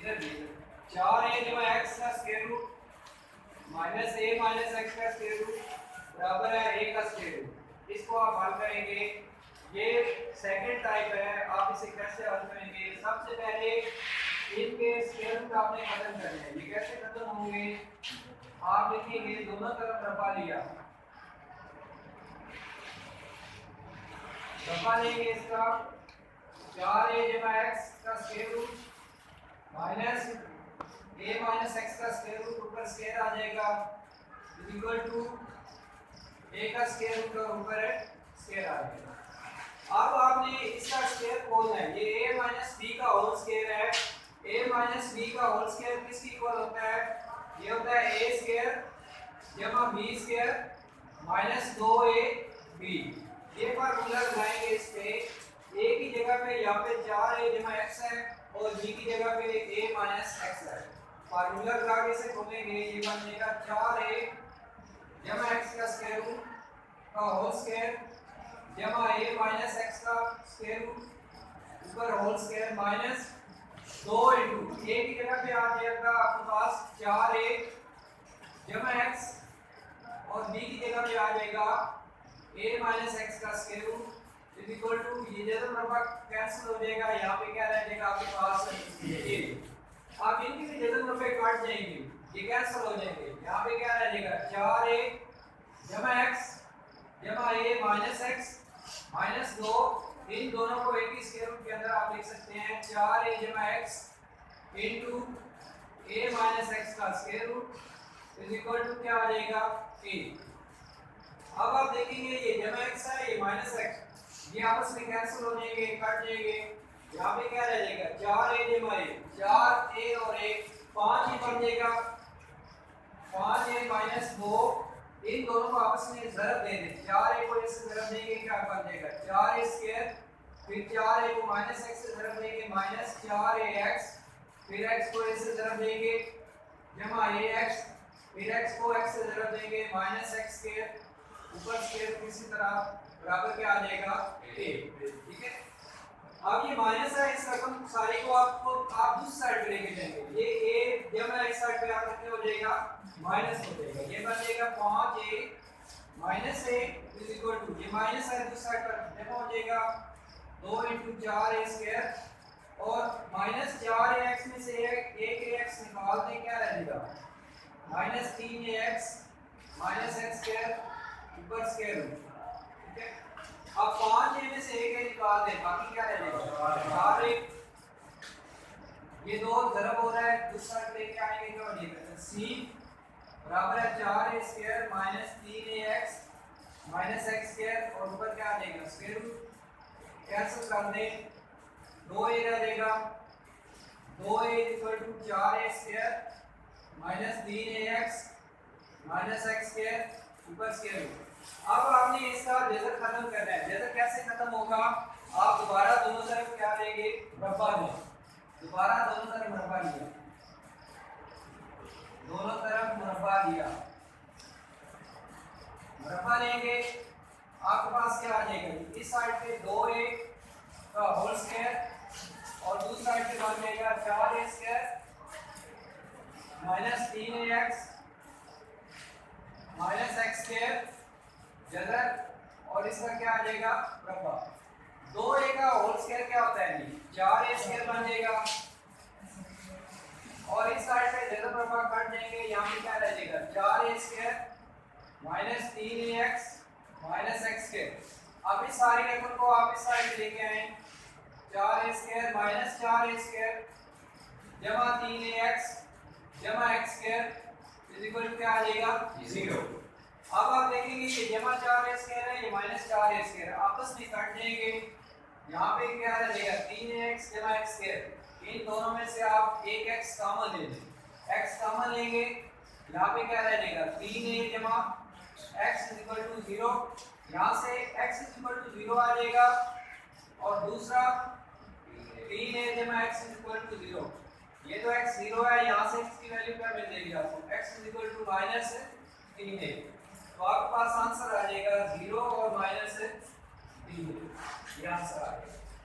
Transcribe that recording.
इधर भी 4a जमा x का square root minus a minus x का स्क्वायर रूट बराबर है a का स्क्वायर रूट। इसको आप हल करेंगे, ये सेकंड टाइप है। आप इसे कैसे हल करेंगे? सबसे पहले इनके स्क्वायर रूट आपने खत्म करने हैं। ये कैसे खत्म होंगे? आप लिखेंगे दोनों तरफ रफा लिया, रफा लेंगे इसका 4a जमा x का square root minus a minus x का स्क्वायर रूट ऊपर स्क्वायर आ जाएगा इक्वल टू a का स्क्वायर रूट और ऊपर स्क्वायर आ जाएगा। अब आपने इसका स्क्वायर खोलना है। ये a माइनस b का होल स्क्वायर है। a माइनस b का होल स्क्वायर किसकी इक्वल होता है? ये होता है a स्क्वायर जमा b स्क्वायर माइनस 2ab। ये फार्मूला लगाएंगे इस पे। a की जगह पे यहाँ पे 4a जमा x है और b की जगह पे a माइनस x है। फार्मूला लगा के इसे खोलेंगे, ये बन जाएगा 4a जमा x का स्क्वायर रूट का होल स्क्वायर जमा a माइनस x का स्क्वायर रूट ऊपर whole square minus 2 into a की जगह पे आ जाएगा आपके पास 4a जमा x और b की जगह पे आ जाएगा a माइनस x का square root is equal to ये जब रफा कैंसिल हो जाएगा, यहाँ पे क्या रह जाएगा आपके पास a। आप इनकी भी जब रफे काट जाएंगे, ये कैंसिल हो जाएंगे। यहाँ पे क्या रह जाएगा 4a जमा x जमा a माइनस x माइनस 2। इन दोनों को एक ही स्क्वायर रूट के अंदर आप लिख सकते हैं 4a जमा x into a minus x का square root is equal to क्या आ जाएगा a। अब आप देखेंगे ये जमा x है, ये माइनस x, ये आपस में कैंसिल हो जाएंगे, कट जाएंगे। यहाँ पे क्या रह जाएगा 4a जमा a, 4a और 1 5 ही बन जाएगा 5a माइनस 2। इन दोनों को आपस में ज़रब दे दें, 4a को इससे ज़रब देंगे क्या बन जाएगा 4a स्क्वायर, फिर 4a को माइनस x से ज़रब देंगे माइनस 4ax, फिर x को इससे ज़रब देंगे जमा ax, फिर x को x से ज़रब देंगे माइनस x स्क्वायर ऊपर स्क्वायर इसी तरह बराबर क्या आ जाएगा a। ठीक है, अब ये माइनस है, इस रकम सारी को आप दूसरी साइड पे लेके जाएंगे। ये a जमा इस साइड पे आकर क्या हो जाएगा माइनस हो जाएगा। ये बन जाएगा 5a minus a is equal to ये माइनस है दूसरी साइड पर जमा हो जाएगा 2 इनटू 4a स्क्वायर और माइनस 4ax में से एक ax निकाल दें, क्या रह जाएगा minus 3ax minus x square ऊपर स्क्वायर रूट। ठीक है, अब 5a में से एक निकाल दें, बाकी क्या रह जाएगा 4a। ये दो ज़रब हो रहा है, दूसरा लेके आएंगे क्या हो जाएगा c बराबर है 4a square minus 3ax minus x square और ऊपर क्या आ जाएगा स्क्वायर रूट। कैंसिल कर दें, 2a रह जाएगा 2a equal to 4a square minus 3ax minus x square ऊपर स्क्वायर रूट। अब आपने इसका जज़र खत्म करना है। जज़र कैसे खत्म होगा? आप दोबारा दोनों तरफ क्या लेंगे मरबा लें, दोबारा दोनों तरफ मरबा लिया, दोनों तरफ मरबा लिया, मरबा लेंगे आपके पास क्या आ जाएगा इस साइड पे 2a का होल स्क्वायर और दूसरी साइड पे बन जाएगा 4a square minus 3ax minus x square जज़र और इसका क्या आ जाएगा मरबा। 2a का होल स्क्वायर क्या होता है 4a स्क्वायर बन जाएगा और इस साइड पे जज़र मरबा कट जाएंगे, यहाँ पे क्या रह जाएगा 4a square minus 3ax minus x square. अब इस सारी रकम को आप इस साइड लेके आए 4a square minus 4a square जमा 3ax जमा x square is equal to क्या आ जाएगा 0। अब आप देखेंगे ये जमा 4a स्क्वायर है, ये माइनस 4a स्क्वायर है, आपस में कट जाएंगे। यहाँ पे क्या रह जाएगा 3ax जमा x स्क्वायर। इन दोनों में से आप एक x कॉमन ले लें, x कॉमन लेंगे, यहाँ पे क्या रह जाएगा 3a जमा x इज इक्वल टू 0। यहाँ से x इज इक्वल टू 0 आ जाएगा और दूसरा 3a जमा x इज इक्वल टू 0। ये तो x 0 है, यहाँ से x की वैल्यू क्या मिल जाएगी आपको x is equal to minus 3a। तो आपके पास आंसर आ जाएगा 0 और माइनस 3a। ये आंसर आ गया।